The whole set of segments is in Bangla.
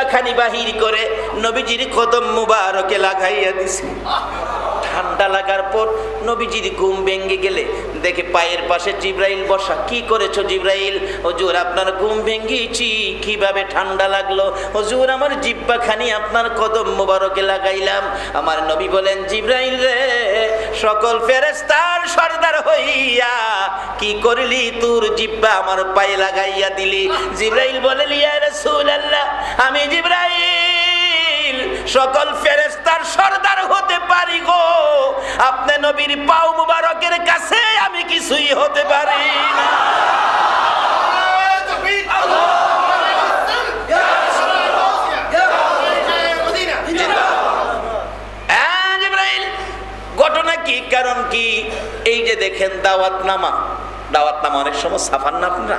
জিহ্বাখানি বাহির করে নবীজির কদম মুবারকে লাগাইয়া দিছে। ঠান্ডা লাগার পর নবীজির ঘুম ভেঙে গেলে দেখে পায়ের পাশে জিবরাইল বসা। কি করেছো জিবরাইল? হুজুর আপনার ঘুম ভেঙেছি। কিভাবে ঠান্ডা লাগলো? হুজুর আমার জিহ্বাখানি আপনার কদম মুবারকে লাগাইলাম। আমার নবী বলেন, জিবরাইল রে, সকল ফেরেশতার সরদার হইয়া কি করলি? তোর জিহ্বা আমার পায়ে লাগাইয়া দিলি। জিবরাইল বলেন, ইয়া রাসূলুল্লাহ, আমি জিবরাইল সকল ফেরেশতার সরদার হতে পারি গো, আপনি নবীর পাও মুবারকের কাছে আমি কিছুই হতে পারি না। ঘটনা কি, কারণ কি? এই যে দেখেন দাওয়াতনামা অনেক সময় ছাপান না আপনারা?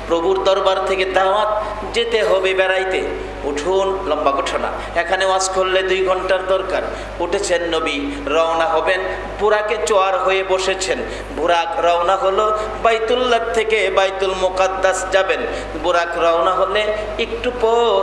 প্রভুর দরবার থেকে দাওয়াত যেতে হবে বেড়াইতে, উঠুন, লম্বা ঘটনা। এখানে ওয়াজ করলে 2 ঘন্টার দরকার। উঠেছেন নবী, রওনা হবেন, বুরাকে চোয়ার হয়ে বসেছেন। বুরাক রওনা হলো বাইতুল্লাহ থেকে বাইতুল মুকাদ্দাস যাবেন। বুরাক রওনা হলে একটু পর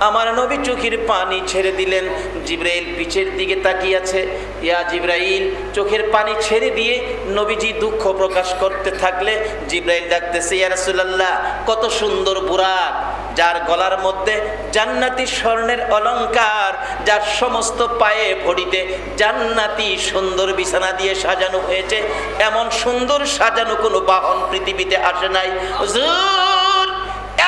আমার নবী চোখের পানি ছেড়ে দিলেন। জিবরাইল পিছের দিকে তাকিয়ে আছে। ইয়া জিবরাইল, চোখের পানি ছেড়ে দিয়ে নবীজি দুঃখ প্রকাশ করতে থাকলে জিবরাইল ডাকতেছে, ইয়া রাসূলুল্লাহ, কত সুন্দর বুরাক, যার গলার মধ্যে জান্নাতি স্বর্ণের অলংকার, যার সমস্ত পায়ে ভরিতে জান্নাতি সুন্দর বিছানা দিয়ে সাজানো হয়েছে। এমন সুন্দর সাজানো কোনো বাহন পৃথিবীতে আসে নাই। হুজুর,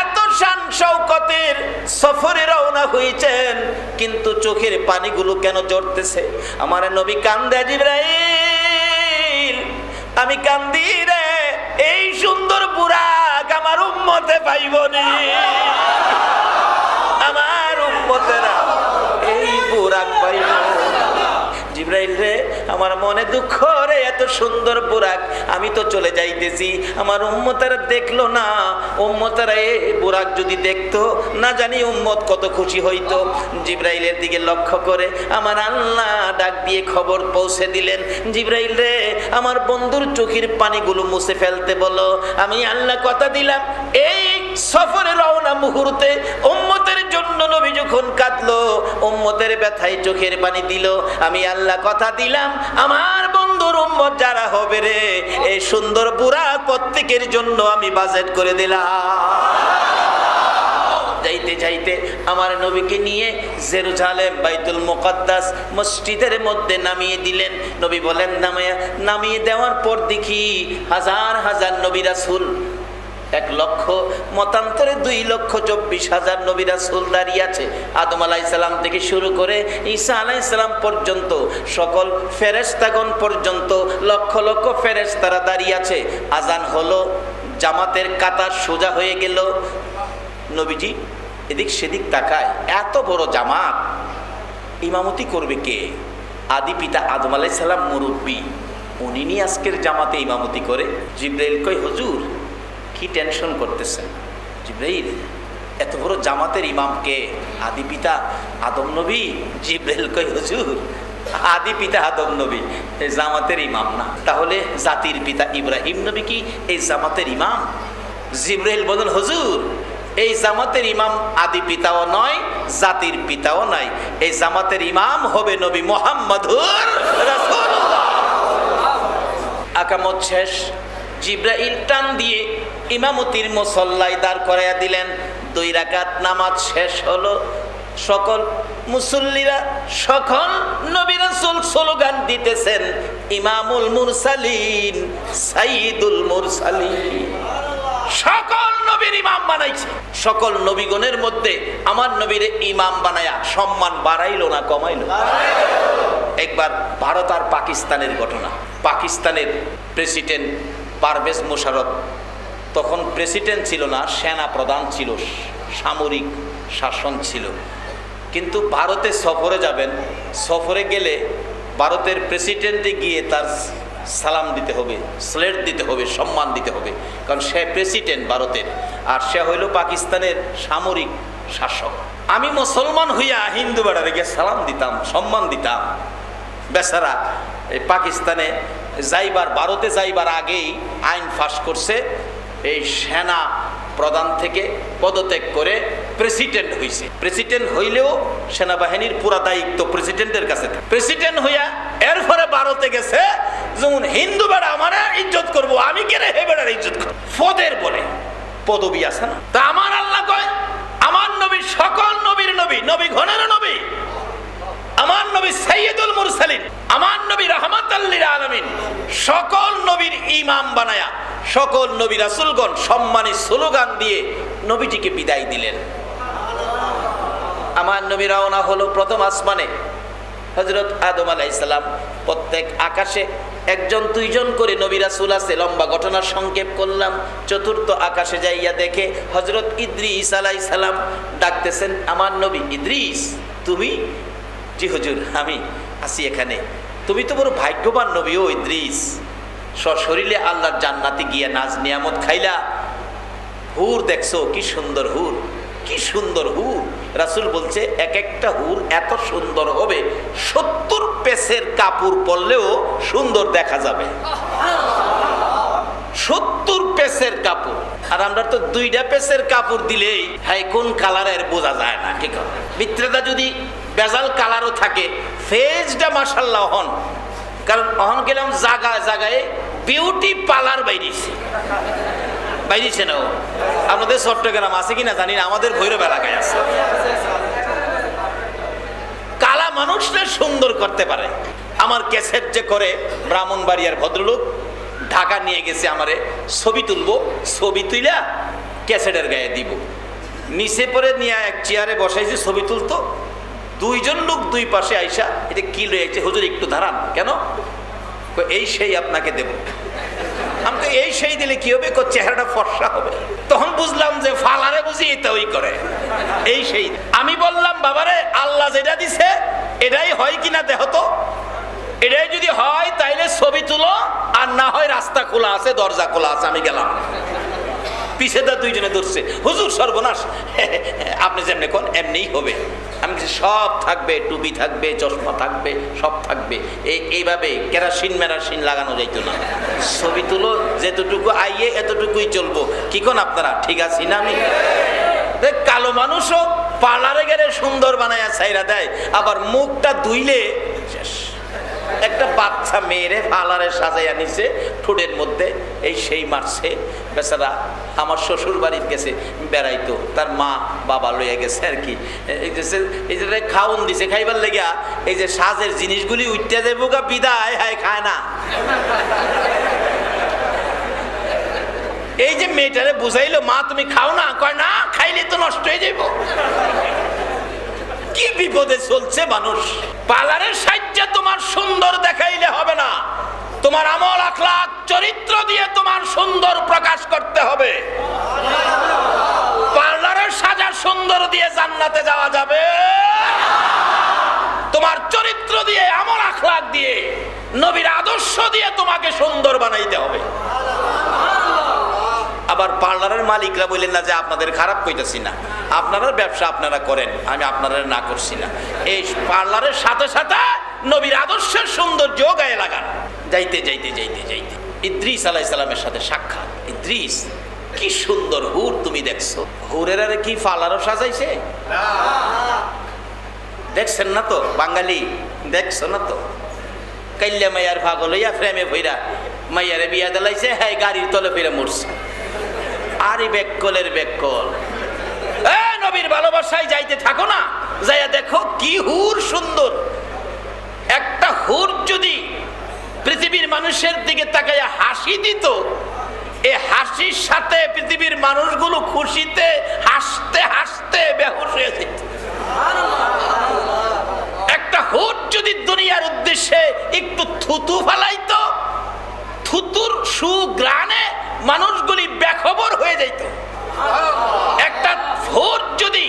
এত শান শওকতের সফরে রওনা হয়েছেন, কিন্তু চোখের পানিগুলো কেন ঝরতেছে? আমার নবী কান্দে, জিবরাইল আমি কান্দি রে, এই সুন্দর বুরাক আমার উম্মতে পাইবনি, আমার উম্মতেরা এই বুরাক পাইব। জিবরাইল রে, আমার মনে দুঃখ রে, এত সুন্দর বুরাক আমি তো চলে যাইতেছি, আমার উম্মতেরা দেখলো না। উম্মতেরা এই বুরাক যদি দেখতো, না জানি উম্মত কত খুশি হইতো। জিবরাইলের দিকে লক্ষ্য করে আমার আল্লাহ ডাক দিয়ে খবর পৌঁছে দিলেন, জিবরাইল রে, আমার বন্ধুর চোখের পানিগুলো মুছে ফেলতে বলো। আমি আল্লাহ কথা দিলাম, এই সফরে রওনা মুহূর্তে উম্মতের জন্য নবী যখন কাঁদলো, উম্মতের ব্যথায় চোখের পানি দিল, আমি আল্লাহ কথা দিলাম, আমার বন্ধুর উম্মত যারা হবে রে, এই সুন্দর বুরাক প্রত্যেকের জন্য আমি বাজেট করে দিলাম। যাইতে যাইতে আমার নবীকে নিয়ে জেরুজালেম বাইতুল মুকাদ্দাস মসজিদের মধ্যে নামিয়ে দিলেন। নবী বলেন, নামিয়ে দেওয়ার পর দেখি হাজার হাজার নবী রাসূল, 1 লক্ষ মতান্তরে 2,24,000 নবী রাসূল দাঁড়িয়ে আছে। আদম আলাইহিস সালাম থেকে শুরু করে ঈসা আলাইহিস সালাম পর্যন্ত, সকল ফেরেশতাগণ পর্যন্ত লক্ষ লক্ষ ফেরেশতারা দাঁড়িয়ে আছে। আজান হলো, জামাতের কাতার সোজা হয়ে গেল। নবীজি এদিক সেদিক তাকায়, এত বড় জামাত ইমামতি করবে কে? আদি পিতা আদম আলাইহিস সালাম মুরব্বী, উনি নিয়ে আজকের জামাতে ইমামতি করে। জিবরাইল কয়, হুজুর কি টেনশন করতেছেন? জিবরাইল, এত বড় জামাতের ইমাম কে? আদি পিতা আদম নবী। জিবরাইল কয়, হুজুর আদি পিতা আদম নবী এই জামাতের ইমাম না, তাহলে জাতির পিতা ইব্রাহিম নবী কি এই জামাতের ইমাম? জিবরাইল বলেন, হুজুর এই জামাতের ইমাম আদি পিতাও নয়, জাতির পিতাও নাই, এই জামাতের ইমাম হবে নবী মুহাম্মদুর রাসূলুল্লাহ। আকামত শেষ, জিবরাইল টান দিয়ে ইমামতির মুসল্লায় দাঁড় করাইয়া দিলেন। 2 রাকাত নামাজ শেষ হলো। সকল মুসল্লিরা, সকল নবী রাসূল স্লোগান দিতেছেন, ইমামুল মুরসালিন, সাইয়্যিদুল মুরসালিন। সকল নবীর ইমাম বানাইছে। সকল নবীগণের মধ্যে আমার নবীর ইমাম বানায়া সম্মান বাড়াইলো না কমাইলো? একবার ভারত আর পাকিস্তানের ঘটনা। পাকিস্তানের প্রেসিডেন্ট পারভেজ মোশাররফ, তখন প্রেসিডেন্ট ছিল না, সেনা প্রধান ছিল, সামরিক শাসন ছিল। কিন্তু ভারতে সফরে যাবেন, সফরে গেলে ভারতের প্রেসিডেন্টে গিয়ে তার সালাম দিতে হবে, স্লেট দিতে হবে, সম্মান দিতে হবে, কারণ সে প্রেসিডেন্ট ভারতের, আর সে হইল পাকিস্তানের সামরিক শাসক। আমি মুসলমান হইয়া হিন্দু বেড়ারে গিয়ে সালাম দিতাম, সম্মান দিতাম। বেচারা এই পাকিস্তানে যাইবার, ভারতে যাইবার আগেই আইন পাস করছে, এই সেনা প্রধান থেকে পদত্যাগ করে প্রেসিডেন্ট হইছে। প্রেসিডেন্ট হইলেও সেনাবাহিনীর পুরা দায়িত্ব প্রেসিডেন্টের কাছে থাকে। প্রেসিডেন্ট হইয়া এরপরে ভারতে গেছে, যেমন হিন্দু বেড়া আমার ইজ্জত করবো, আমি কেনে হে বেড়ার ইজ্জত করবো, পদের বলে পদবী আছে না। তা আমার আল্লাহ কয় আমার নবী সকল নবীর নবী, নবী ঘনের নবী, আমার নবী সাইয়্যিদুল মুরসালিন, আমার নবী রাহমাতাল লিল আলামিন, সকল নবীর ইমাম বানায়া সকল নবী রাসূলগণ সম্মানী স্লোগান দিয়ে নবীজিকে বিদায় দিলেন। আমার নবী রওনা হলো প্রথম আসমানে। হযরত আদম আলাইহিস সালাম, প্রত্যেক আকাশে একজন দুইজন করে নবী রাসূল আছে। লম্বা ঘটনার সংক্ষেপ করলাম। চতুর্থ আকাশে যাইয়া দেখে হযরত ইদ্রিস আলাইহিস সালাম ডাকতেছেন, আমার নবী ইদ্রিস তুমি? জি হুজুর আমি আছি এখানে। তুমি তো বড় ভাগ্যবান নবী ও ইদ্রিস, সশরীরে আল্লাহর জান্নাতে গিয়া নাজ নিয়ামত খাইলা, হুর দেখছো কি সুন্দর হুর, কি সুন্দর হুর। রাসূল বলছে এক একটা হুর এত সুন্দর হবে 70 পেসের কাপড় পরলেও সুন্দর দেখা যাবে। 70 পেসের কাপড়, আর আমরা তো 2টা পেসের কাপড় দিলেই হাই কোন কালারের বোঝা যায় না। ঠিক আছে, ভিতরেটা যদি বেজাল কালারও থাকে, ফেজটা মাশাআল্লাহ হন। কারণ অহন গেলাম জায়গায় জায়গায় বিউটি পার্লার বাইরেছে না। আমাদের চট্টগ্রাম আছে কিনা জানি না, আমাদের ভৈরব এলাকায় আছে। কালা মানুষটা সুন্দর করতে পারে। আমার ক্যাসেট যে করে ব্রাহ্মণবাড়িয়ার ভদ্রলোক ঢাকা নিয়ে গেছে, আমারে ছবি তুলবো, ছবি তুইলা ক্যাসেটের গায়ে দিব। নিচে পরে নিয়ে এক চেয়ারে বসাইছে ছবি তুলতো। 2 জন লোক 2 পাশে আইসা এটা কি রয়েছে হুজুর একটু দাঁড়ান। কেন? এই সেই আপনাকে দেব। আমি তো এই সেই দিলে কি হবে, চেহারাটা ফর্সা হবে। তখন বুঝলাম যে ফালারে বুঝি এটা ওই করে এই সেই। আমি বললাম বাবারে আল্লাহ যেটা দিছে এটাই হয় কিনা দেহ তো, এটাই যদি হয় তাইলে ছবি তুলো, আর না হয় রাস্তা খোলা আছে, দরজা খোলা আছে, আমি গেলাম। পিছেটা 2 জনে ধরছে, হুজুর সর্বনাশ, আপনি যেমনি কোন এমনিই হবে। আমি সব থাকবে, টুপি থাকবে, চশমা থাকবে, সব থাকবে। এইভাবে কেরাসিন মেরাসিন লাগানো যাইতো না। ছবি তুলো, যেতটুকু আইয়ে এতটুকুই চলবো। কি কোন আপনারা ঠিক আছি না? আমি কালো মানুষও পার্লারে গেলে সুন্দর বানায়া ছাইরা দেয়, আবার মুখটা ধুইলে শেষ। একটা বাচ্চা মেয়েরে পার্লারে সাজাইয়া নিছে, ঠোঁটের মধ্যে এই সেই মারছে বেচারা। আমার শ্বশুর বাড়ির গেছে বেড়াইতো, তার মা বাবা লইয়া গেছে আর কি। এই যে খাওন দিছে, খাইবার লেগা এই যে সাজের জিনিসগুলি উঠতে যাবো গা, বিদায় হায় খায় না। এই যে মেয়েটারে বুঝাইলো মা তুমি খাও না, কয় না খাইলে তো নষ্ট হয়ে যাবো। কি বিপদে চলছে মানুষ। পার্লারের সাহায্যে তোমার সুন্দর দেখাইলে হবে না, তোমার আমল আখলাক চরিত্র দিয়ে তোমার সুন্দর প্রকাশ করতে হবে। পার্লারের সাজা সুন্দর দিয়ে জান্নাতে যাওয়া যাবে, তোমার চরিত্র দিয়ে আমল আখলাক দিয়ে নবীর আদর্শ দিয়ে তোমাকে সুন্দর বানাইতে হবে। আবার পার্লারের মালিকরা বললেন না যে আপনাদের খারাপ কইতেছি না, আপনারা ব্যবসা আপনারা করেন, আমি আপনারা না করছি না। এই পার্লারের সাথে সাথে নবীর আদর্শের সৌন্দর্য গায়ে লাগান। যাইতে যাইতে যাইতে যাইতে ইদ্রিস আলাইহিস সালামের সাথে সাক্ষাৎ। ইদ্রিস কি সুন্দর হুর তুমি দেখছো। হুরের আর কি পার্লারও সাজাইছে? দেখছেন না তো বাঙালি, দেখছো না তো? কাইল্লা মাইয়ার পাগল হইয়া ফ্রেমে ভইরা মাইয়ারে বিয়া দিলাইছে, হ্যাঁ গাড়ির তলে ফিরে মরছে। আরে বেকলের বেকল। নবীর ভালোবাসায় যাইতে থাকো না, যাইয়া দেখো কি হুর সুন্দর। একটা হুর যদি পৃথিবীর মানুষের দিকে তাকাইয়া হাসি দিত, এই হাসির সাথে পৃথিবীর মানুষগুলো খুশিতে হাসতে হাসতে বেহুশ হয়ে যেত। একটা হুর যদি দুনিয়ার উদ্দেশ্যে একটু থুতু ফালাইতো, থুতুর সুগ্রাণে মানুষগুলি বেখবর হয়ে যাইত। একটা হুর যদি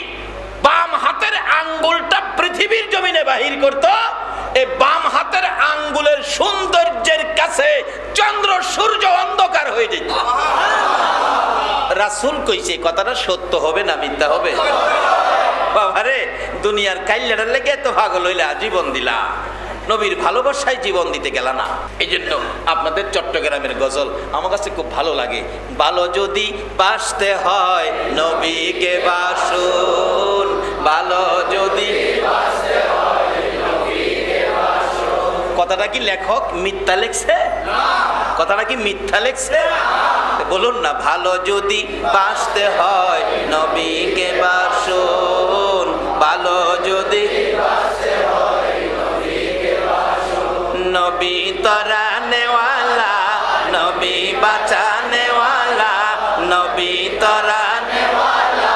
বাম হাতের আঙ্গুলটা পৃথিবীর জমিনে বাহির করত, এই বাম হাতের আঙ্গুলের সৌন্দর্যের কাছে চন্দ্র সূর্য অন্ধকার হয়ে যেত। রাসূল কইছে কথাটা সত্য হবে না মিথ্যা হবে? বাবারে দুনিয়ার কাইল্লাটার লেগে এত পাগল হইলা, জীবন দিলা। নবীর ভালোবাসায় জীবন দিতে গেল না। এই জন্য আপনাদের চট্টগ্রামের গজল আমার কাছে খুব ভালো লাগে। ভালো যদি বাসতে হয় নবীকে বাসুন, ভালো যদি কথাটা কি লেখক মিথ্যা লেখছে? কথাটা কি মিথ্যা লেখছে? বলুন না, ভালো যদি বাসতে হয় নবীকে বাসুন, ভালো যদি নবী তরানেওয়ালা, নবী বাঁচানেওয়ালা, নবী তরানেওয়ালা,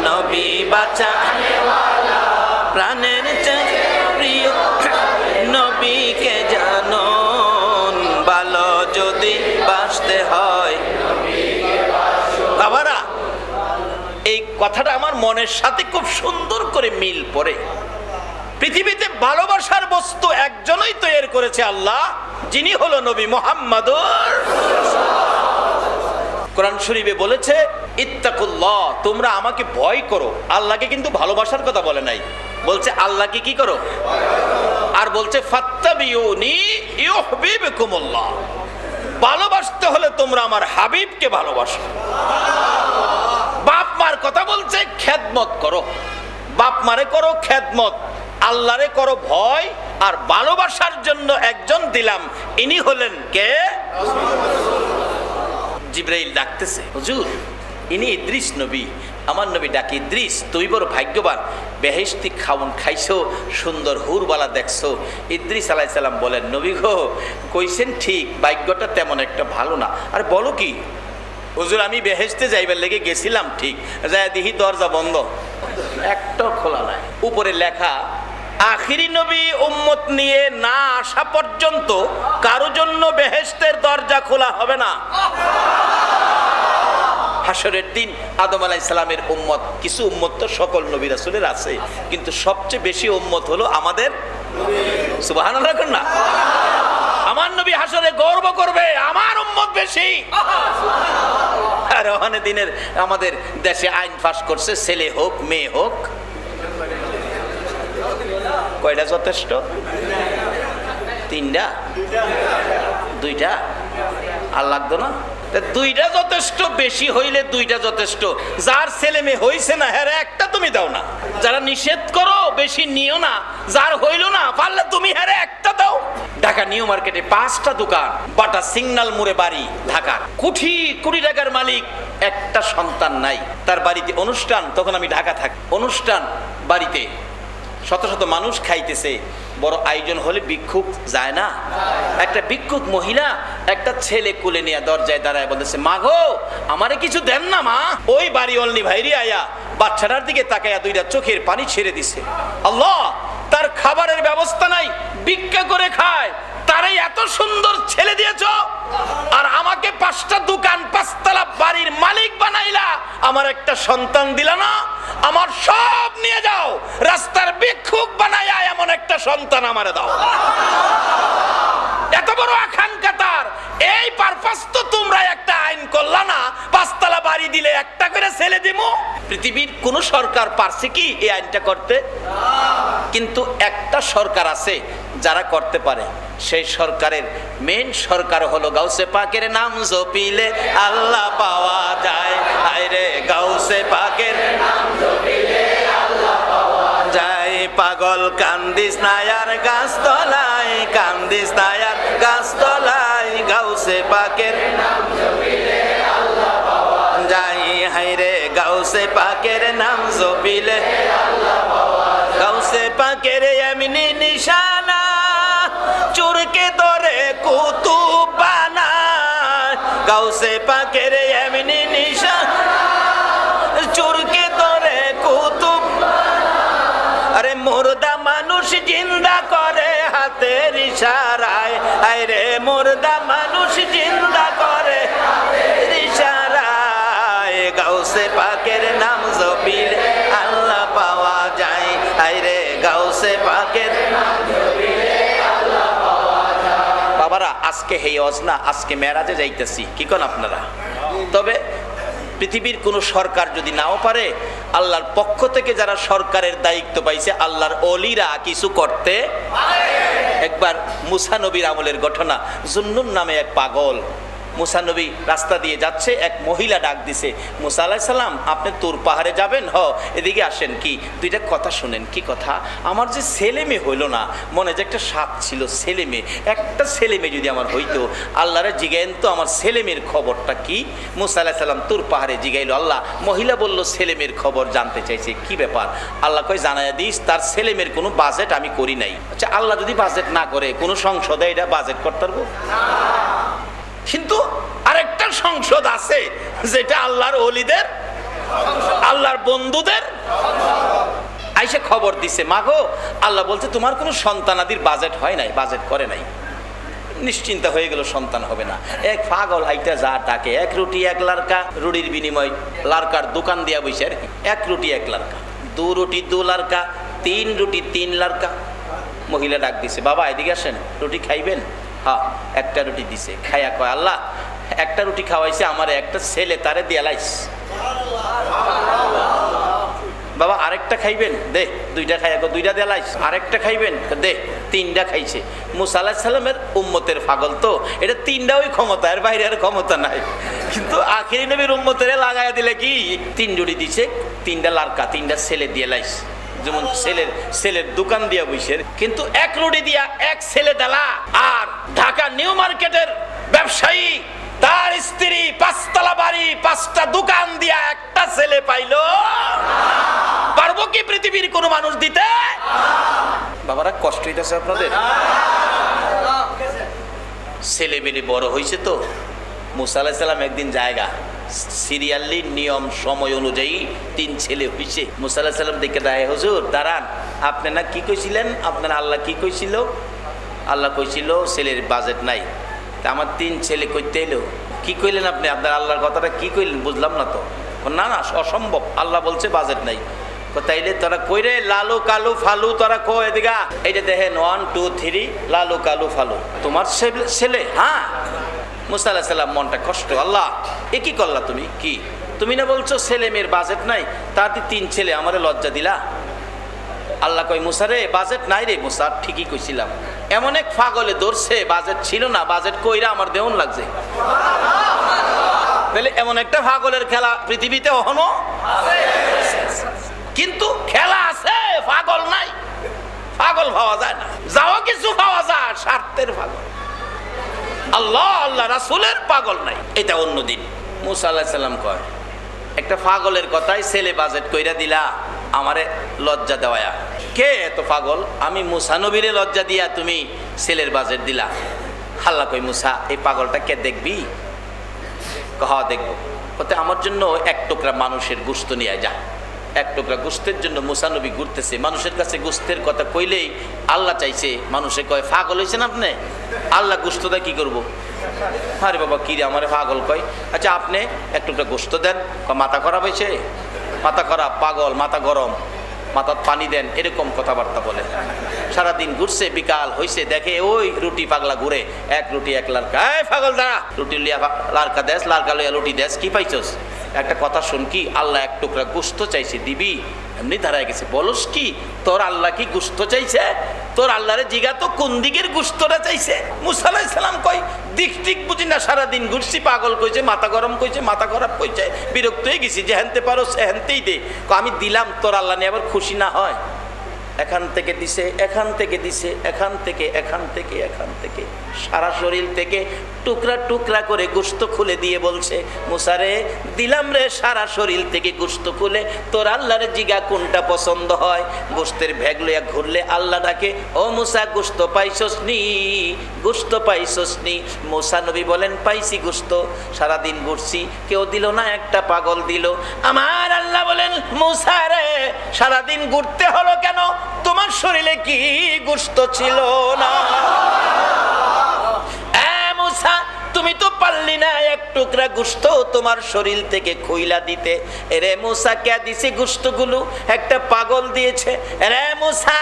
নবী বাঁচানেওয়ালা, প্রাণের চেয়ে প্রিয় নবীকে জানুন, ভালো যদি বাসতে হয়। বাবারা, এই কথাটা আমার মনের সাথে খুব সুন্দর করে মিল পড়ে। পৃথিবীতে ভালোবাসার বস্তু একজনই তৈরি করেছে, আল্লাহ, যিনি হলো নবী মুহাম্মদুর। কোরআন শরীফে বলেছে ইত্তাকুল্লাহ, তোমরা আমাকে ভয় করো। আল্লাহকে কিন্তু ভালোবাসার কথা বলে নাই, বলছে আল্লাহকে কি করো, আর বলছে ফাত্তাবিউনি ইউহিব্বুকুমুল্লাহ। ভালোবাসতে হলে তোমরা আমার হাবিবকে ভালোবাসো। বাপ মার কথা বলছে খেদমত করো, বাপ মারে করো খেদমত, আল্লাহরে করো ভয়। আর ভালোবাসার জন্য একজন দিলাম, ইনি হলেন কে? জিবরাইল ডাকতেছে, হুজুর ইনি ইদ্রিস নবী, আমার নবী ডাকে ইদ্রিস, তুই বড় ভাগ্যবান, বেহেশতি খাউন খাইছো, সুন্দর হুরবালা দেখছো। ইদ্রিস আলাইহিস সালাম বলেন, নবী গো কইছেন ঠিক, ভাগ্যটা তেমন একটা ভালো না। আর বলো কি হুজুর, আমি বেহেশতে যাইবার লেগে গেছিলাম ঠিক, যায় দেখি দরজা বন্ধ, একটা খোলা নাই। উপরে লেখা আখিরি নবী উম্মত নিয়ে না আসা পর্যন্ত কারো জন্য বেহেশতের দরজা খোলা হবে না। হাসরের দিন আদম আলাইহিস সালামের উম্মত, কিছু উম্মত তো সকল নবী রাসূলের আছে, কিন্তু সবচেয়ে বেশি উম্মত হলো আমাদের। সুবহানাল্লাহ না? আমার নবী হাসরে গর্ব করবে আমার উম্মত বেশি। আর ওখানে দিনের আমাদের দেশে আইন পাস করছে, ছেলে হোক মেয়ে হোক, কয়টা যথেষ্ট? তিনটা, দুইটা আর লাগতো না? দুইটা যথেষ্ট, বেশি হইলে দুইটা যথেষ্ট। যার ছেলে মেয়ে হইছে না, হ্যাঁ একটা তুমি দাও না। যারা নিষেধ করো বেশি নিও না, যার হইল না পারলে তুমি হ্যাঁ একটা দাও। ঢাকা নিউ মার্কেটে 5টা দোকান, বাটা সিগন্যাল মোড়ে বাড়ি, ঢাকা কোটি কোটি টাকার মালিক, একটা সন্তান নাই। তার বাড়িতে অনুষ্ঠান, তখন আমি ঢাকা থাকি, অনুষ্ঠান বাড়িতে শত শত মানুষ খাইতেছে, বড় আয়োজন হলে ভিক্ষুক যায় না? একটা ভিক্ষুক মহিলা একটা ছেলে কোলে নিয়ে দরজায় দাঁড়ায় বলতেছে, মা গো আমারে কিছু দেন না মা। ওই বাড়ি অল্লি ভাইরি আয়া বাচ্চাটার দিকে তাকায়া দুইটা চোখের পানি ছেড়ে দিছে। আল্লাহ, তার খাবারের ব্যবস্থা নাই, ভিক্ষা করে খায়, তারে এত সুন্দর ছেলে দিয়েছ, আর আমাকে 5টা দোকান 5তলা বাড়ির মালিক বানাইলা, আমার একটা সন্তান দিলা না? আমার সব নিয়ে যাও, রাস্তার ভিক্ষুক বানাইয়া এমন একটা সন্তান আমারে দাও। এত বড় আকাঙ্ক্ষা তার, এই পারপাস তো তোমরা একটা আইন করলা না, 5তলা বাড়ি দিলে একটা করে ছেলে দিমু। পৃথিবীর কোন সরকার পারছে কি এই আইনটা করতে? কিন্তু একটা সরকার আছে যারা করতে পারে, সেই সরকারের মেন সরকার হলো গাউসে পাকের নাম জপিলে আল্লাহ পাওয়া যায়। আরে গাউসে পাকের নাম জপিলে আল্লাহ পাওয়া যায়। পাগল কান্দিস নায়ার গাছতলায়, কান্দিস নায়ার গাছতলায়, গাউসে পাকের নাম জপিলে আল্লাহ পাওয়া যায়। হায়রে গাউসে পাকের নাম জপিলে আল্লাহ পাওয়া যায়। গাউসে পাকের এমনি নিশানা, চোরকে ধরে কুতুব বানায়। গাউসে পাকের এমনি নিশানা, চোরকে ধরে কুতুব। আরে মুর্দা মানুষ জিন্দা করে হাতের ইশারায়। আরে মুর্দা মানুষ জিন্দা করে হাতের ইশারায়। গাউসে পাকের নাম জপিলে আল্লাহ পাওয়া যায়। আরে গাউসে পাকের নাম জপিলে আল্লাহ পাওয়া যায়। বাবারা, আজকে হেই ওয়াজ না, আজকে মেরাজে যাইতেছি, কি কোন আপনারা? তবে পৃথিবীর কোনো সরকার যদি নাও পারে, আল্লাহর পক্ষ থেকে যারা সরকারের দায়িত্ব পাইছে আল্লাহর ওলিরা কিছু করতে পারে। একবার মুসা নবীর আমলের ঘটনা, জুন্নুন নামে এক পাগল, মুসা নবী রাস্তা দিয়ে যাচ্ছে, এক মহিলা ডাক দিছে, মুসা আলাইহিস সালাম আপনি তুর পাহাড়ে যাবেন? এদিকে আসেন। কি? দুইটা কথা শুনেন। কি কথা? আমার যে ছেলে মেয়ে হইল না, মনে যে একটা সাপ ছিল, ছেলে মেয়ে, একটা ছেলে মেয়ে যদি আমার হইতো, আল্লাহরে জিগাইন তো আমার ছেলে মেয়ের খবরটা কি। মুসা আলাইহিস সালাম তুর পাহাড়ে জিগাইল আল্লাহ, মহিলা বলল ছেলে মেয়ের খবর জানতে চাইছে, কি ব্যাপার? আল্লাহ কয় জানাইয়া দিস তার ছেলে মেয়ের কোনো বাজেট আমি করি নাই। আচ্ছা, আল্লাহ যদি বাজেট না করে কোনো সংসদে এটা বাজেট করতে পারবো? কিন্তু আরেকটা সংসদ আছে যেটা আল্লাহর ওলিদের, আল্লাহর বন্ধুদের। আইসা খবর দিছে, মাগো আল্লাহ বলছে তোমার কোনো সন্তানাদির বাজেট হয় নাই, বাজেট করে নাই। নিশ্চিন্তা হয়ে গেল, সন্তান হবে না। এক পাগল হাইটা যা ডাকে, এক রুটি এক লারকা, রুটির বিনিময় লারকার দোকান দিয়া বসে, এক রুটি এক লারকা, দু রুটি দু লারকা, তিন রুটি তিন লারকা। মহিলা ডাক দিছে, বাবা এদিকে আসেন, রুটি খাইবেন? হ্যাঁ। একটা রুটি দিছে, খাইয়া কয় আল্লাহ একটা রুটি খাওয়াইছে আমার একটা ছেলে, তারে দিয়ালাইস। বাবা আরেকটা খাইবেন? দে। দুইটা খাইয়া দুইটা দিয়ালাইস। আরেকটা খাইবেন? দে। তিনটা খাইছে। মুসা আলাইহিস সালামের উম্মতের পাগল তো, এটা তিনটা ওই ক্ষমতা, এর বাইরে আর ক্ষমতা নাই। কিন্তু আখিরি নবীর উম্মতের লাগাইয়া দিলে কি, তিন রুটি দিছে, তিনটা লারকা, তিনটা ছেলে দিয়ালাইস। যেমন ছেলের দোকান দিয়া বসে, কিন্তু এক রুটি দিয়া এক ছেলে দেলা। আর ঢাকা নিউ মার্কেটের ব্যবসায়ী, তার স্ত্রী পাঁচতলা বাড়ি, পাঁচটা দোকান দিয়া একটা ছেলে পাইলো। পারবো কি পৃথিবীর কোন মানুষ দিতে? বাবারা কষ্ট হইতেছে আপনাদের? ছেলে মেয়ে বড় হয়েছে তো। মুসা আলাইহিস সালাম একদিন জায়গা সিরিয়ালি নিয়ম সময় অনুযায়ী তিন ছেলে হইছে। মুসা আলাইহিস সালাম দেখে দেয়, হুজুর দাঁড়ান, আপনি না কি কইছিলেন? আপনার আল্লাহ কি কইছিল? আল্লাহ কইছিল ছেলের বাজেট নাই। তা আমার তিন ছেলে কইতে এলো। কি কইলেন আপনি? আপনার আল্লাহর কথাটা কি কইলেন? বুঝলাম না তো। না না, অসম্ভব, আল্লাহ বলছে বাজেট নাই। তাইলে তোরা কইরে লালু কালু ফালু, তোরা কো এদিকা, এইটা দেখেন 1 2 3 লালু কালু ফালু, তোমার ছেলে? হ্যাঁ। মুসা আলাইহিস সালাম মনটা কষ্ট, আল্লাহ এ কি করলা তুমি? কি তুমি না বলছো ছেলে মেয়ের বাজেট নাই, তাতে তিন ছেলে, আমারে লজ্জা দিলা। আল্লাহ কয় মুসা রে বাজেট নাই রে। মুসা ঠিকই কইছিলাম। এমন এক পাগলে ধরছে, বাজেট ছিল না, বাজেট কইরা আমার দেহন লাগছে। তাহলে এমন একটা পাগলের খেলা পৃথিবীতে এখনো আছে, কিন্তু খেলা আছে, পাগল নাই। পাগল পাওয়া যায় না, যাও কিছু পাওয়া যায়, স্বার্থের পাগল। আল্লাহ আল্লাহ রাসূলের পাগল নাই, এটা অন্যদিন। মুসা আলাইহিস সালাম কয় একটা পাগলের কথাই ছেলে বাজেট কইরা দিলা, আমারে লজ্জা দেওয়া। কে এত পাগল? আমি মুসা নবীরে লজ্জা দিয়া তুমি ছেলের বাজেট দিলা। আল্লাহ কই মুসা এই পাগলটা কে দেখবি? কহা দেখবো। কতে আমার জন্য এক টুকরা মানুষের গোশত নিয়ে যা। এক টুকরা গোশতের জন্য মুসা নবী ঘুরতেছে। মানুষের কাছে গোশতের কথা কইলেই আল্লাহ চাইছে, মানুষে কয় পাগল হয়েছেন আপনি? আল্লাহ গোশতটা কি করবো? আরে বাবা কি রে, আমার পাগল কয়। আচ্ছা আপনি এক টুকরা গোশত দেন। মাথা খারাপ হয়েছে? মাথা খারাপ, পাগল, মাথা গরম, মাথার পানি দেন, এরকম কথাবার্তা বলে। সারাদিন ঘুরছে, বিকাল হয়েছে, দেখে ওই রুটি পাগলা ঘুরে, এক রুটি এক লারকা। এই পাগল দাঁড়া, রুটি লিয়া লারকা দেশ, লারকা লইয়া রুটি দেশ, কি পাইছস? একটা কথা শুন, কি আল্লাহ এক টুকরা গোশত চাইছে, দিবি? এমনি দাঁড়ায় গেছে। বলস কি তোর আল্লাহ কি গোশত চাইছে? তোর আল্লাহরে জিগা তো কোন দিকের গোশতটা চাইছে। মুসা আলাইহিস সালাম কই দিক ঠিক বুঝি না, সারাদিন ঘুরছি, পাগল কইছে, মাথা গরম কইছে, মাথা খারাপ কইছে, বিরক্ত হয়ে গেছি, যে হেনতে পারো হেনতেই দে। আমি দিলাম, তোর আল্লাহ নিয়ে আবার খুশি না হয়? এখান থেকে দিছে, এখান থেকে দিছে, এখান থেকে, এখান থেকে, এখান থেকে, সারা শরীর থেকে টুকরা টুকরা করে গোশত খুলে দিয়ে বলছে, মুসা রে দিলাম রে সারা শরীর থেকে গোশত খুলে, তোর আল্লাহর জিগা কোনটা পছন্দ হয়। গোশতের ভ্যাগ লইয়া ঘুরলে আল্লাহ ডাকে, ও মুসা গোশত পাইছস নি? গোশত পাইছস নি? মুসা নবী বলেন পাইছি গোশত, সারাদিন ঘুরছি, কেউ দিল না, একটা পাগল দিল। আমার আল্লাহ বলেন, মুসা রে সারাদিন ঘুরতে হলো কেন? তোমার শরীরে কি গোশত ছিল না? মুসা তুমি তো পারলি না এক টুকরা গোশত তোমার শরীর থেকে খুইলা দিতে। এরে মুসা কে দিছে গোশতগুলো? একটা পাগল দিয়েছে। রে মুসা,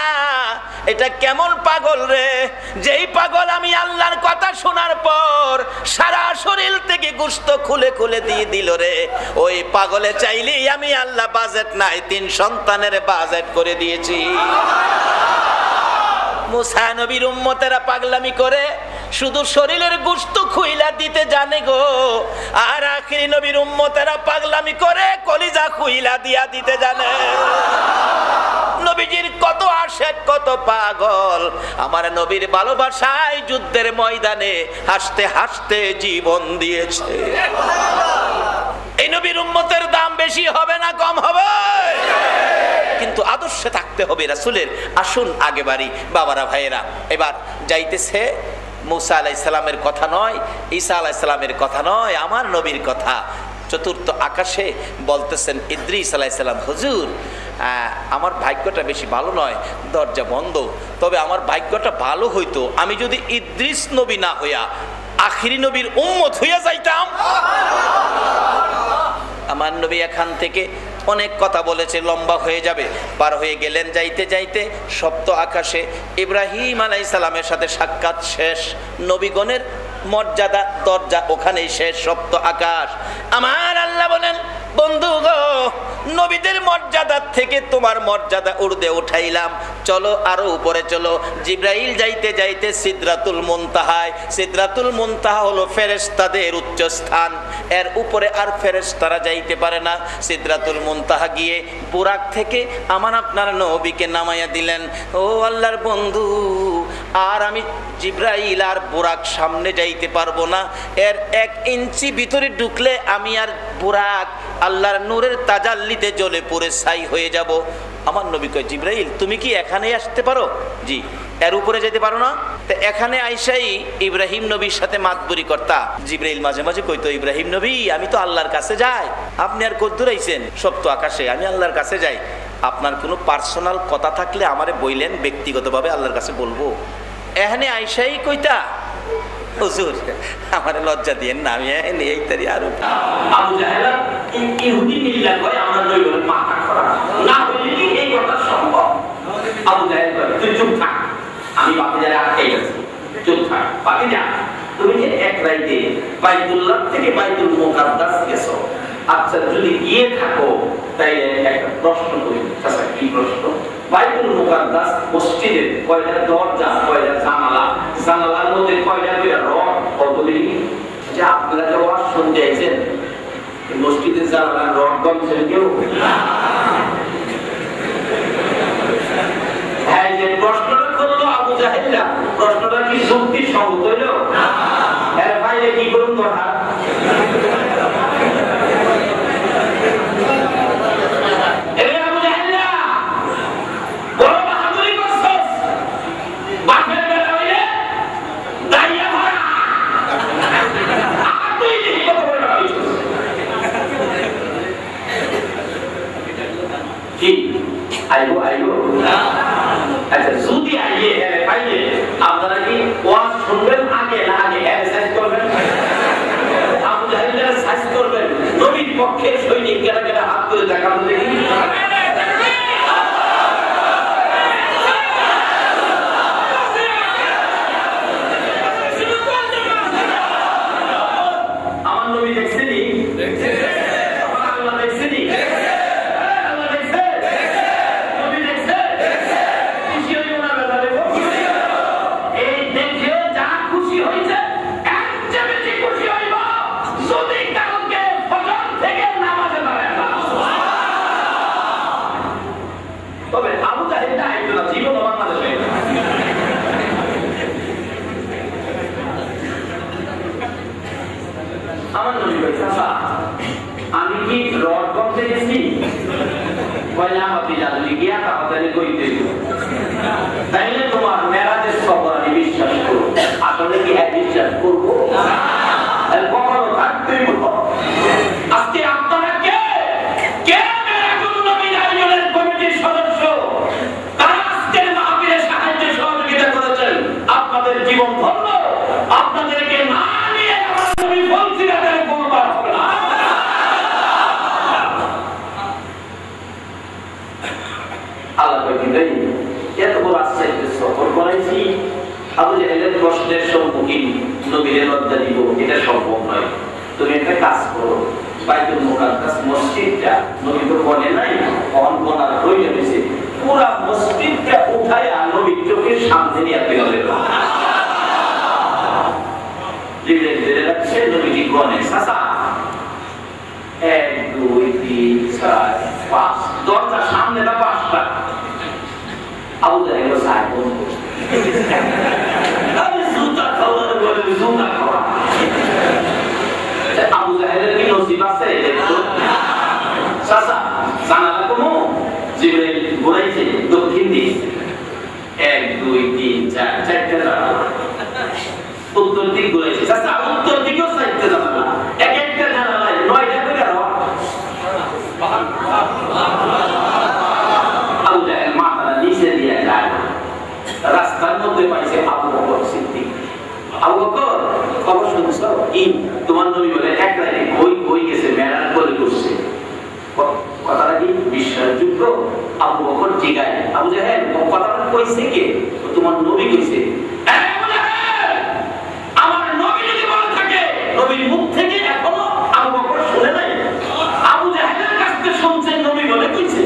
এটা কেমন পাগল রে, যেই পাগল আমি আল্লাহর কথা শোনার পর সারা শরীর থেকে গোশত খুলে খুলে দিয়ে দিল রে। ওই পাগলে চাইলেই আমি আল্লাহ বাজেট নাই 3 সন্তানের বাজেট করে দিয়েছি। মুসা নবীর উম্মতেরা পাগলামি করে শুধু শরীরের গোশত খুইলা দিতে জানে গো, আর আখিরি নবীর উম্মতেরা পাগলামি করে কলিজা খুইলা দিয়া দিতে জানে। নবীজির কত আশেক, কত পাগল, আমার নবীর ভালোবাসায় যুদ্ধের ময়দানে হাসতে হাসতে জীবন দিয়েছে। এই নবীর উম্মতের দাম বেশি হবে না কম হবে? কিন্তু আদর্শে থাকতে হবে রাসূলের। আসুন আগে বাড়ি বাবারা ভাইয়েরা। এবার যাইতেছে মুসা আলাইহিস সালামের কথা নয়, ঈসা আলাইহিস সালামের কথা নয়, আমার নবীর কথা। চতুর্থ আকাশে বলতেছেন ইদ্রিস আলাইহিস সালাম, হুজুর আমার ভাগ্যটা বেশি ভালো নয়, দরজা বন্ধ। তবে আমার ভাগ্যটা ভালো হইতো আমি যদি ইদ্রিস নবী না হইয়া আখিরি নবীর উম্মত হইয়া যাইতাম। আমার নবী এখান থেকে অনেক কথা বলেছে, লম্বা হয়ে যাবে। পার হয়ে গেলেন যাইতে যাইতে সপ্ত আকাশে ইব্রাহিম আলাইহিস সালামের সাথে সাক্ষাৎ শেষ। নবীগণের মর্যাদা দরজা ওখানেই শেষ, সপ্ত আকাশ। আমার আল্লাহ বলেন, বন্ধু গো, নবীদের মর্যাদার থেকে তোমার মর্যাদা উর্দে উঠাইলাম, চলো আরো উপরে চলো। জিব্রাইল যাইতে যাইতে সিদরাতুল মুনতাহায়। সিদরাতুল মুনতাহা হলো ফেরেশতাদের উচ্চ স্থান, এর উপরে আর ফেরেশতারা যাইতে পারে না। সিদরাতুল মুনতাহা গিয়ে বুরাক থেকে আমার আপনার নবীকে নামাইয়া দিলেন। ও আল্লাহর বন্ধু, আর আমি জিব্রাইল আর বুরাক সামনে যাইতে পারবো না, এর 1 ইঞ্চি ভিতরে ঢুকলে আমি আর বুরাক আল্লাহর নূরের তাজাল্লিতে জ্বলে পুড়ে ছাই হয়ে যাব। আমার নবী কয়, জিব্রাইল তুমি কি এখানে আসতে পারো? জি। এর উপরে যেতে পারো না? তো এখানে আইসাই ইব্রাহিম নবীর সাথে মাতবরি করতা। জিব্রাইল মাঝে মাঝে কইতো, ইব্রাহিম নবী আমি তো আল্লাহর কাছে যাই, আপনি আর কদ্দুর আইছেন? সপ্ত আকাশে আমি আল্লাহর কাছে যাই, আপনার কোনো পার্সোনাল কথা থাকলে আমারে বইলেন, ব্যক্তিগতভাবে আল্লাহর কাছে বলবো। এখানে আইসাই কইতা, হুজুর আমারে লজ্জা দিয়েন না, আমি এই তারি আর আবু জাহেল ইহুদি মিল্লাত কয় আমরা নবীর মাথা খারাপ না হইলে কি এই কথা সম্ভব? আবু জাহেল কয় তুই চুপ থাক, আমি বাতিজারে আটকে গেছি, চুপ থাক। বাতিজা তুমি যে এক রাইতে বাইতুল্লাহ থেকে বাইতুল মুকাদ্দাস গেছো, আচ্ছা যদি গিয়ে থাকো তাইলে একটা প্রশ্ন করি। আচ্ছা কি প্রশ্ন? বাইতুল মুকাদ্দাস মসজিদের কয়টা দরজা, কয়টা জানালা, জানালার মধ্যে কয়টা করে রড, কতগুলি? যে আপনারা যে ওয়াজ শুনতে আইছেন মসজিদের জানালার রড গমছেন কেউ? হ্যাঁ, যে প্রশ্নটা করলো আবু জাহেলরা, প্রশ্নটা কি যুক্তি সঙ্গত হইল? এর বাইরে কি করুন কথা? আইবো আইবো আচ্ছা যদি আইয়ে এর পাইলে আপনারা কি ওয়াজ শুনবেন আগে না আগে এক্সারসাইজ করবেন? আবু জাহেলের সাইজ করবেন, নবীর পক্ষে সৈনিক গেলা গেলা হাত তুলে দেখাবো দেখি। আমার নবী দেখছেনি? আমার আল্লাহ দেখছেনি? তবে আবু জাহেলটা একজন জীবন বাংলাদেশে আমার নবী কইছে, আমি কি রড গমতে গেছি? কয়লা হতে যাচ্ছি গিয়া তাড়াতাড়ি কইতে তাইলে তোমার মেরাজের সফর আমি বিশ্বাস করবো। আসলে কি এক বিশ্বাস করবো? কখনো থাকতেই আজকে আপনারা কে কে মেরাজুল নবীর আয়োজনের কমিটির সদস্য, তারা আজকের মাহফিলে সাহায্য সহযোগিতা করেছেন। আপনাদের জীবন ধন্য, আপনাদেরকে না নিয়ে আমার নবী মাঝে নিয়ে আপনি গেলেন জিবরাইল ধরে রাখছে নবীজি গনে সাসা 1 2 3 4 5 দরজা সামনে না 5টা আবু জাহেল সাহেব বন্ধু আমি জুতা খাওয়ার বলে জুতা খাওয়া আবু জাহেলের কি নসিব আছে দেখো সাসা জানালা কোন জিবরাইল ঘুরাইছে দক্ষিণ দিক 1 2 3 4 চারটে জানালা উত্তর দিক ঘুরাইছে সাসা উত্তর দিকেও চারটে জানালা এক একটা জানালায় 9টা করে রাখো আবু জাহেল মাথাটা নিচে দিয়ে যায় রাস্তার মধ্যে পাইছে আবু বকর সিদ্দিক আবু বকর খবর শুনছো কি তোমার নবী বলে এক রাতে ওই গেছে মেরাজ করে করছে কথাটা কি বিশ্বাসযোগ্য আবু বকর জিগায় আবু জাহেল কথাটা কইছে কে তোমার নবী কইছে আমার নবী যদি বলে থাকে নবীর মুখ থেকে এখনো আবু বকর শুনে নাই আবু জাহেলের কাছ থেকে শুনছেন নবী বলে কইছে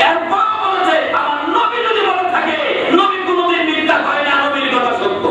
এরপর বলেছে আমার নবী যদি বলে থাকে নবী কোনোদিন মিথ্যা করে না নবীর কথা সত্য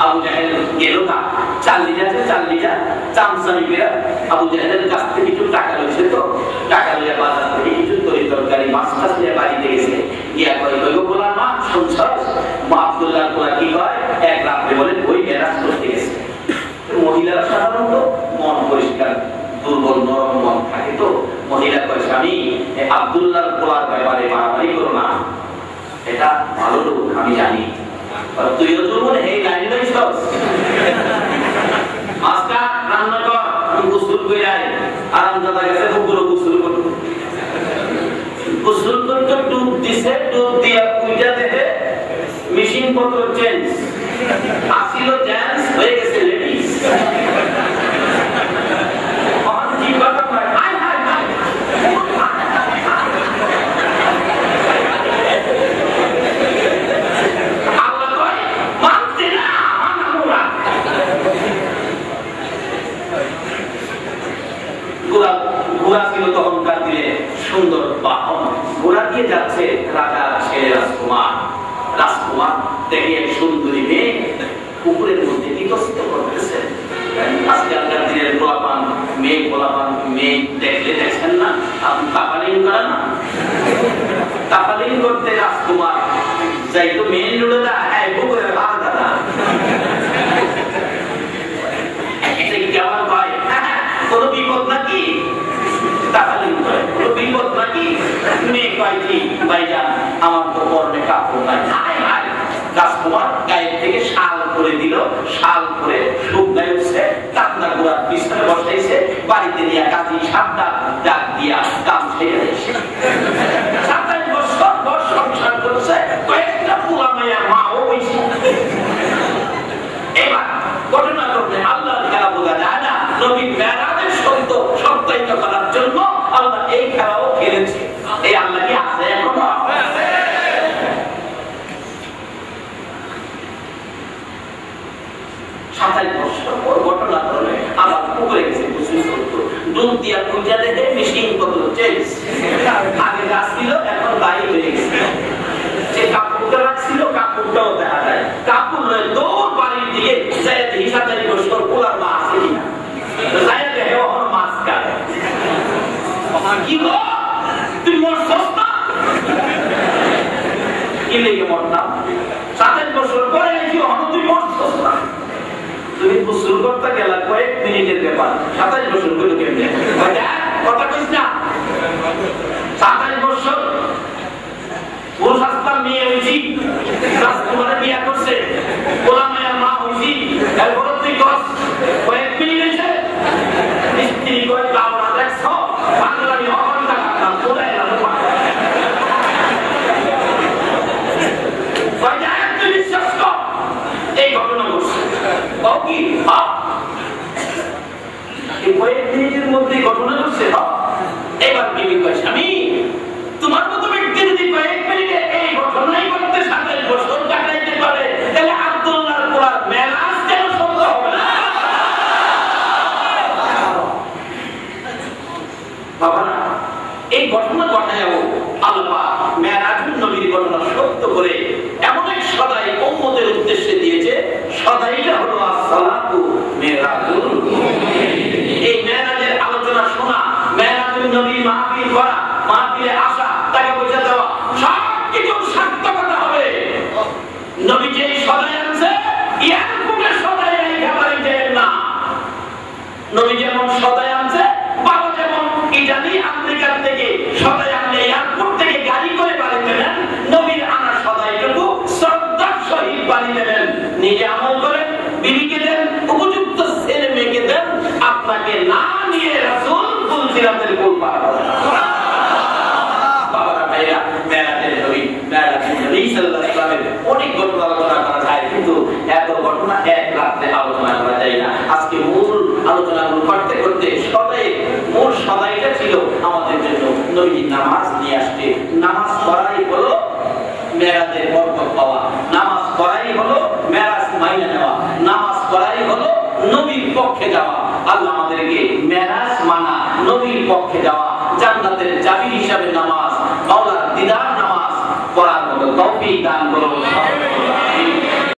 আবু জাহেল গেল না চামচামিকেরা আবু জাহেলের কাছ থেকে কিছু টাকা লইছে তো টাকা লইয়া বাজার থেকে কিছু তরকারি মাছ টাছ নিয়ে বাড়িতে গেছে গিয়া কয় কইব বলার মা শুনছ মা আব্দুল্লাহ কোলা কি হয় এক রাত্রে বলে ওই মেরাজ করতে গেছে মহিলারা সাধারণত মন পরিষ্কার দুর্বল নরম মন থাকে তো মহিলা কয় স্বামী আব্দুল্লাহ কোলার ব্যাপারে বাড়াবাড়ি করো না এটা ভালো লোক আমি জানি তুইও তো মনে এই লাইন লইছ আজকা রান্না কর গোসল করে আয় আরামদাদা গেছে পুকুরে গোসল করতে ডুব দিছে ডুব দিয়া কুইটা দেখে মেশিন পত্র চেঞ্জ আসিল জেন্টস হয়ে গেছে লেডিস কি কথা কয় হাই হাই হাই ঘোড়া ছিল তখনকার দিনে সুন্দর বাহন ঘোড়া দিয়ে যাচ্ছে রাজা ছেলে রাজকুমার দেখে এক সুন্দরী মেয়ে পুকুরের মধ্যে বিকশিত করতেছে আজকালকার দিনের মেয়ে দেখলে দেখছেন না আপনি তাফালিং করেন না তাফালিং করতে রাজকুমার যাইতো মেয়ে লুড়ে দা হ্যাঁ পুকুরে ভালো দাদা কেমন ভাই কোনো বিপদ নাকি বিপদ নাকি মেয়ে কয় কি ভাইজান আমার তো পরনে কাপড় নাই রাজকুমার গায়ের থেকে শাল করে দিল শাল করে শুকনায় উঠছে কান্না গোড়ার পিছনে বসাইছে বাড়িতে নিয়ে কাজী সাবধান ডাক দিয়া কাম ছেড়ে দিয়েছে 27 বছর পর সংসার করছে কয়েকটা পুরা মেয়ের মাও হয়েছে এবার ঘটনা করতে আল্লাহর খেলা বোঝা যায় না নবী মেরাজের সত্য সত্যায়িত করার জন্য আল্লাহ এই খেলাও খেলেছে এই আল্লাহ কি আছে এখনো 27 বছর পর ঘটনা করলে আবার পুকুরে গেছে ডুব দিয়া পূজা দেখে মেশিন কত চেঞ্জ আগে গাছ ছিল এখন দায়ী হয়ে গেছে যে কাপড়টা রাখছিল কাপড়টাও দেখা যায় কাপড় নয় দৌড় বাড়ির দিকে যায় 27 বছর পোলার মা আছে কিনা যায় দেখে ওখানে মাছ কাটে কি গো তুই মরছস না কি লেগে মরতাম 27 বছর পরে কি ওখানে তুই মরছস না তুমি গোসল করতে গেলা কয়েক মিনিটের ব্যাপার 27 বছর করে কেমনে কথা কইছ না 27 বছর তোমার বিয়া করছে গোলাম মায়ের মা হইছি এরপর তুই কয়েক মিনিট এসে স্ত্রী কয়েক লাউনা দেখছ বাংলামি অঘন্টা কাটলাম চলে এলাম বিশ্বাস কর এই ঘটনা ঘটছে কি কয়েক মিনিটের মধ্যে ঘটনা ঘটছে এবার বিবি কয় স্বামী তোমার মতো ব্যক্তি যদি কয়েক মিনিটে এই ঘটনাই করতে 27 বছর কাটাইতে পারে তাহলে আব্দুল্লাহর পুরার মেরাজ কেন সম্ভব হবে না বাবা এই ঘটনা ঘটায়ও আল্লাহ মেরাজুন নবীর ঘটনা সত্য করে এমন এক সদাই উম্মতের উদ্দেশ্যে দিয়েছে সদাইটা হলো আসসালাতু মেরাজুল এই মেরাজের আলোচনা শোনা মেরাজুন নবীর মাহফিল করা মাহফিলে আসা টাকা পয়সা দেওয়া সবকিছু সার্থকতা হবে নবী যে সদাই আনছে ইয়াকুবে সদাই এই খাবারে দেন না নবী যেমন সদাই আনছে বাবা যেমন কি জানি আমেরিকার থেকে সদাই আনলে এয়ারপোর্ট থেকে গাড়ি করে বাড়ি দেবেন নবীর আনা সদাইটুকু শ্রদ্ধার সহিত বাড়ি দেবেন নিজে আমল করেন বিবিকে দেন উপযুক্ত ছেলে মেয়েকে দেন আপনাকে না নিয়ে রাসূল ফুলসিরাতের গোল পার করেন বাবারা ভাইরা মেরাজের নবী মেরাজের নবী সাল্লাল্লাহু আলাইহি ওয়াসাল্লামের অনেক ঘটনা আলোচনা করা যায় কিন্তু এত ঘটনা এক রাতে আলোচনা করা যায় না আজকে মূল আলোচনাগুলো করতে করতে সদাই মূল সদাইটা ছিল আমাদের জন্য নবী নামাজ নিয়ে আসছে নামাজ পড়াই হলো মেরাজের বরকত পাওয়া নামাজ পড়াই হলো মেরাজ মাইনা নেওয়া নামাজ পড়াই হলো নবীর পক্ষে যাওয়া আল্লাহ আমাদেরকে মেরাজ মানা নবীর পক্ষে যাওয়া জান্নাতের চাবি হিসাবে নামাজ মাওলার দিদার নামাজ পড়ার মতো তৌফিক দান করুন